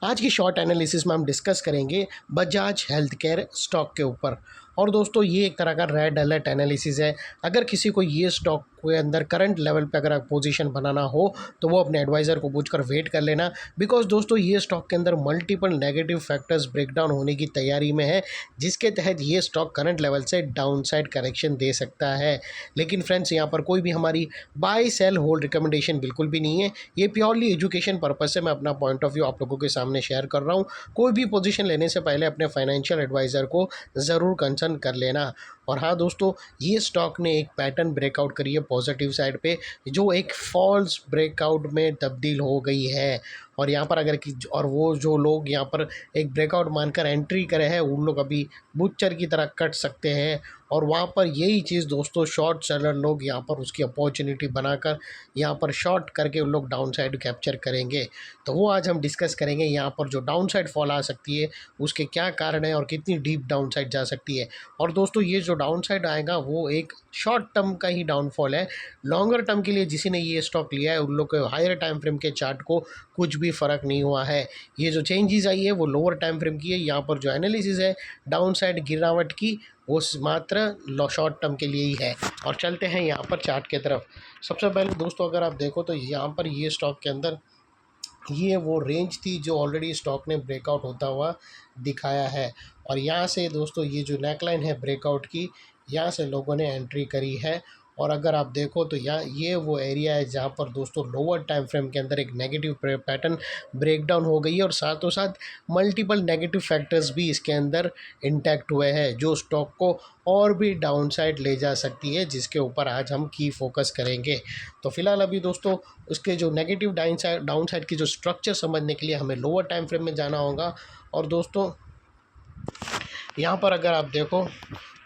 आज की short analysis में हम डिस्कस करेंगे बजाज हेल्थ केयर स्टॉक के ऊपर। और दोस्तों ये एक तरह का रेड अलर्ट एनालिसिस है। अगर किसी को ये स्टॉक के अंदर करंट लेवल पे अगर पोजीशन बनाना हो तो वो अपने एडवाइज़र को पूछकर वेट कर लेना, बिकॉज दोस्तों ये स्टॉक के अंदर मल्टीपल नेगेटिव फैक्टर्स ब्रेकडाउन होने की तैयारी में है, जिसके तहत ये स्टॉक करंट लेवल से डाउन साइड करेक्शन दे सकता है। लेकिन फ्रेंड्स यहाँ पर कोई भी हमारी बाय सेल होल्ड रिकमेंडेशन बिल्कुल भी नहीं है। ये प्योरली एजुकेशन पर्पज से मैं अपना पॉइंट ऑफ व्यू आप लोगों के सामने शेयर कर रहा हूँ। कोई भी पोजीशन लेने से पहले अपने फाइनेंशियल एडवाइज़र को ज़रूर कंसल्ट कर लेना। और हाँ दोस्तों, ये स्टॉक ने एक पैटर्न ब्रेकआउट करी है पॉजिटिव साइड पे, जो एक फॉल्स ब्रेकआउट में तब्दील हो गई है। और यहाँ पर और वो जो लोग यहाँ पर एक ब्रेकआउट मानकर एंट्री करे हैं, उन लोग अभी बुच्चर की तरह कट सकते हैं। और वहाँ पर यही चीज़ दोस्तों शॉर्ट सेलर लोग यहाँ पर उसकी अपॉर्चुनिटी बनाकर यहाँ पर शॉर्ट करके उन लोग डाउन साइड कैप्चर करेंगे। तो वो आज हम डिस्कस करेंगे यहाँ पर जो डाउन साइड फॉल आ सकती है उसके क्या कारण है और कितनी डीप डाउन साइड जा सकती है। और दोस्तों ये जो डाउन साइड आएगा वो एक शॉर्ट टर्म का ही डाउनफॉल है। लॉन्गर टर्म के लिए जिसी ने ये स्टॉक लिया है उन लोग के हायर टाइम फ्रेम के चार्ट को कुछ भी फ़र्क नहीं हुआ है। ये जो चेंजेस आई है वो लोअर टाइम फ्रेम की है। यहाँ पर जो एनालिसिस है डाउन साइड गिरावट की, वो मात्र शॉर्ट टर्म के लिए ही है। और चलते हैं यहाँ पर चार्ट की तरफ। सबसे पहले दोस्तों अगर आप देखो तो यहाँ पर ये स्टॉक के अंदर ये वो रेंज थी जो ऑलरेडी स्टॉक ने ब्रेकआउट होता हुआ दिखाया है। और यहाँ से दोस्तों ये जो नेकलाइन है ब्रेकआउट की, यहाँ से लोगों ने एंट्री करी है। और अगर आप देखो तो यहाँ ये वो एरिया है जहाँ पर दोस्तों लोअर टाइम फ्रेम के अंदर एक नेगेटिव पैटर्न ब्रेकडाउन हो गई है, और साथों साथ मल्टीपल नेगेटिव फैक्टर्स भी इसके अंदर इंटैक्ट हुए हैं जो स्टॉक को और भी डाउन साइड ले जा सकती है, जिसके ऊपर आज हम की फोकस करेंगे। तो फिलहाल अभी दोस्तों उसके जो नेगेटिव डाउन साइड की जो स्ट्रक्चर समझने के लिए हमें लोअर टाइम फ्रेम में जाना होगा। और दोस्तों यहाँ पर अगर आप देखो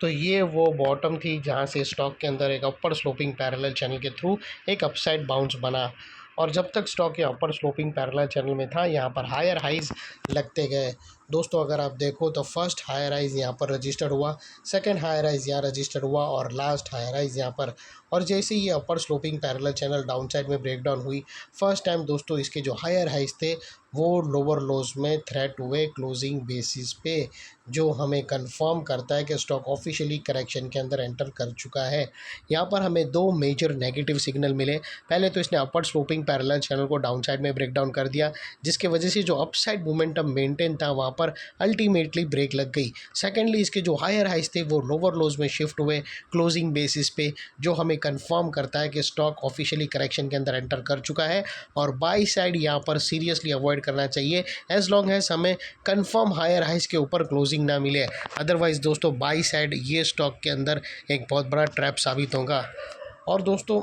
तो ये वो बॉटम थी जहाँ से स्टॉक के अंदर एक अपर स्लोपिंग पैरेलल चैनल के थ्रू एक अपसाइड बाउंस बना। और जब तक स्टॉक ये अपर स्लोपिंग पैरेलल चैनल में था यहाँ पर हायर हाइज लगते गए। दोस्तों अगर आप देखो तो फर्स्ट हायर हाइज यहाँ पर रजिस्टर्ड हुआ, सेकंड हायर हाइज यहाँ रजिस्टर्ड हुआ और लास्ट हायर हाइज यहाँ पर। और जैसे ये upper sloping parallel channel down side में ब्रेकडाउन हुई, फर्स्ट टाइम दोस्तों इसके जो हायर हाइज थे वो लोअर लोज में थ्रेट हुए क्लोजिंग बेसिस पे, जो हमें कंफर्म करता है कि स्टॉक ऑफिशियली करेक्शन के अंदर एंटर कर चुका है। यहाँ पर हमें दो मेजर नेगेटिव सिग्नल मिले। पहले तो इसने अपर स्लोपिंग पैरेलल चैनल को डाउन साइड में ब्रेकडाउन कर दिया, जिसके वजह से जो अपसाइड मोमेंटम मेंटेन था वहाँ पर अल्टीमेटली ब्रेक लग गई। सेकेंडली इसके जो हायर हाइज थे वो लोअर लोज में शिफ्ट हुए क्लोजिंग बेसिस पे, जो हमें कंफर्म करता है कि स्टॉक ऑफिशियली करेक्शन के अंदर एंटर कर चुका है। और बाई साइड यहाँ पर सीरियसली अवॉइड करना चाहिए एज लॉन्ग एज हमें कंफर्म हायर हाइज के ऊपर क्लोजिंग ना मिले। अदरवाइज दोस्तों बाई साइड ये स्टॉक के अंदर एक बहुत बड़ा ट्रैप साबित होगा। और दोस्तों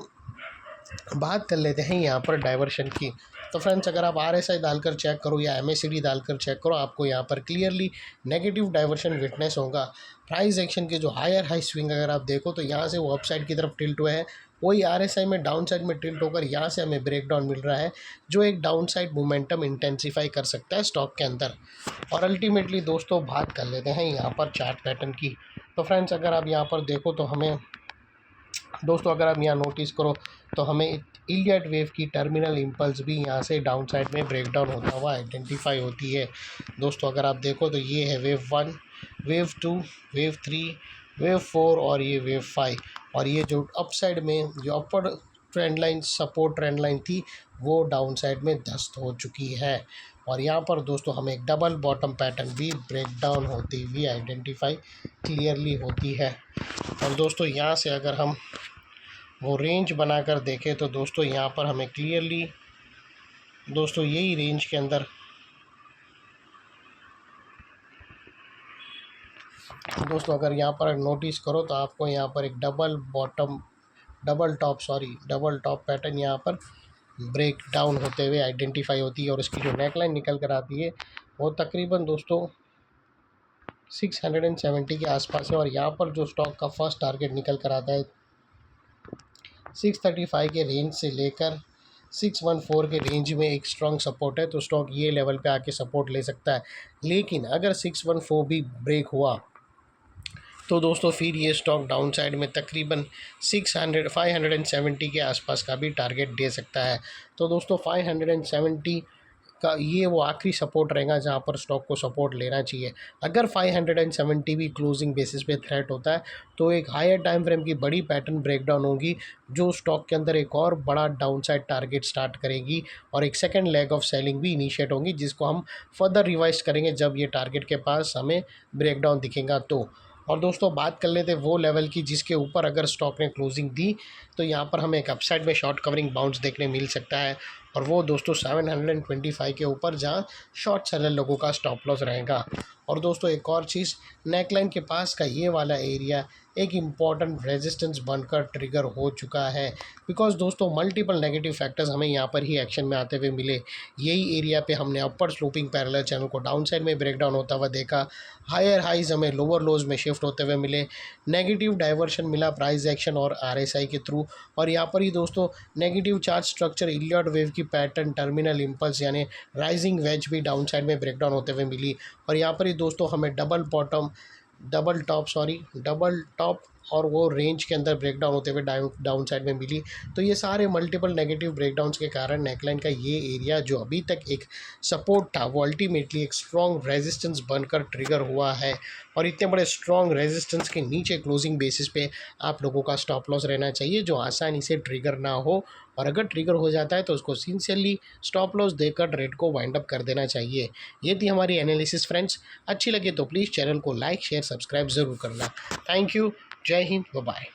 बात कर लेते हैं यहाँ पर डाइवर्शन की। तो फ्रेंड्स अगर आप RSI डालकर चेक करो या MACD डालकर चेक करो, आपको यहाँ पर क्लियरली नेगेटिव डाइवर्शन विटनेस होगा। प्राइस एक्शन के जो हायर हाई स्विंग अगर आप देखो तो यहाँ से वो अपसाइड की तरफ टिल्ट हुए हैं, वही RSI में डाउन साइड में टिल्ट होकर यहाँ से हमें ब्रेकडाउन मिल रहा है, जो एक डाउन साइड मोमेंटम इंटेंसीफाई कर सकता है स्टॉक के अंदर। और अल्टीमेटली दोस्तों बात कर लेते हैं यहाँ पर चार्ट पैटर्न की। तो फ्रेंड्स अगर आप यहाँ पर देखो तो हमें दोस्तों अगर आप यहाँ नोटिस करो तो हमें इलियट वेव की टर्मिनल इम्पल्स भी यहाँ से डाउन साइड में ब्रेकडाउन होता हुआ आइडेंटिफाई होती है। दोस्तों अगर आप देखो तो ये है वेव 1, वेव 2, वेव 3, वेव 4 और ये वेव 5। और ये जो अप साइड में जो अपर trend line support trend line थी वो डाउन साइड में ध्वस्त हो चुकी है। और यहाँ पर दोस्तों हमें एक डबल बॉटम पैटर्न भी ब्रेकडाउन होती हुई आइडेंटिफाई क्लियरली होती है। और दोस्तों यहाँ से अगर हम वो रेंज बनाकर देखें तो दोस्तों यहाँ पर हमें क्लियरली दोस्तों यही रेंज के अंदर दोस्तों अगर यहाँ पर नोटिस करो तो आपको यहाँ पर एक डबल टॉप पैटर्न यहाँ पर ब्रेक डाउन होते हुए आइडेंटिफाई होती है। और इसकी जो नेकलाइन निकल कर आती है वो तकरीबन दोस्तों 670 के आसपास है। और यहाँ पर जो स्टॉक का फर्स्ट टारगेट निकल कर आता है 635 के रेंज से लेकर 614 के रेंज में एक स्ट्रॉन्ग सपोर्ट है, तो स्टॉक ये लेवल पे आके सपोर्ट ले सकता है। लेकिन अगर 614 भी ब्रेक हुआ तो दोस्तों फिर ये स्टॉक डाउन साइड में तकरीबन 570 के आसपास का भी टारगेट दे सकता है। तो दोस्तों 570 का ये वो आखिरी सपोर्ट रहेगा जहाँ पर स्टॉक को सपोर्ट लेना चाहिए। अगर 570 भी क्लोजिंग बेसिस पे थ्रेट होता है तो एक हायर टाइम फ्रेम की बड़ी पैटर्न ब्रेकडाउन होगी जो स्टॉक के अंदर एक और बड़ा डाउनसाइड टारगेट स्टार्ट करेगी और एक सेकंड लेग ऑफ सेलिंग भी इनिशिएट होंगी, जिसको हम फर्दर रिवाइज करेंगे जब ये टारगेट के पास हमें ब्रेकडाउन दिखेगा तो। और दोस्तों बात कर लेते हैं वो लेवल की जिसके ऊपर अगर स्टॉक ने क्लोजिंग दी तो यहाँ पर हमें एक अपसाइड में शॉर्ट कवरिंग बाउंस देखने मिल सकता है, और वो दोस्तों 725 के ऊपर जहाँ शॉर्ट सेलर लोगों का स्टॉप लॉस रहेगा। और दोस्तों एक और चीज़, नेकलाइन के पास का ये वाला एरिया एक इम्पॉर्टेंट रेजिस्टेंस बनकर ट्रिगर हो चुका है, बिकॉज दोस्तों मल्टीपल नेगेटिव फैक्टर्स हमें यहाँ पर ही एक्शन में आते हुए मिले। यही एरिया पे हमने अपर स्लोपिंग पैरेलल चैनल को डाउन साइड में ब्रेकडाउन होता हुआ देखा, हायर हाइज हमें लोअर लोज में शिफ्ट होते हुए मिले, नेगेटिव डाइवर्शन मिला प्राइस एक्शन और आरएसआई के थ्रू, और यहाँ पर ही दोस्तों negative charge structure Elliot wave की पैटर्न टर्मिनल इम्पल्स यानी राइजिंग वेज भी डाउन साइड में ब्रेकडाउन होते हुए मिली। और यहाँ पर ही दोस्तों हमें डबल टॉप और वो रेंज के अंदर ब्रेकडाउन होते हुए डाउन साइड में मिली। तो ये सारे मल्टीपल नेगेटिव ब्रेकडाउन्स के कारण नेकलाइन का ये एरिया जो अभी तक एक सपोर्ट था वो अल्टीमेटली एक स्ट्रॉन्ग रेजिस्टेंस बनकर ट्रिगर हुआ है, और इतने बड़े स्ट्रॉन्ग रेजिस्टेंस के नीचे क्लोजिंग बेसिस पे आप लोगों का स्टॉप लॉस रहना चाहिए जो आसानी से ट्रिगर ना हो, और अगर ट्रिगर हो जाता है तो उसको सिंसियरली स्टॉप लॉस देकर ट्रेड को वाइंड अप कर देना चाहिए। ये थी हमारी एनालिसिस फ्रेंड्स। अच्छी लगे तो प्लीज़ चैनल को लाइक शेयर सब्सक्राइब ज़रूर करना। Thank you. जय हिंद। बाय।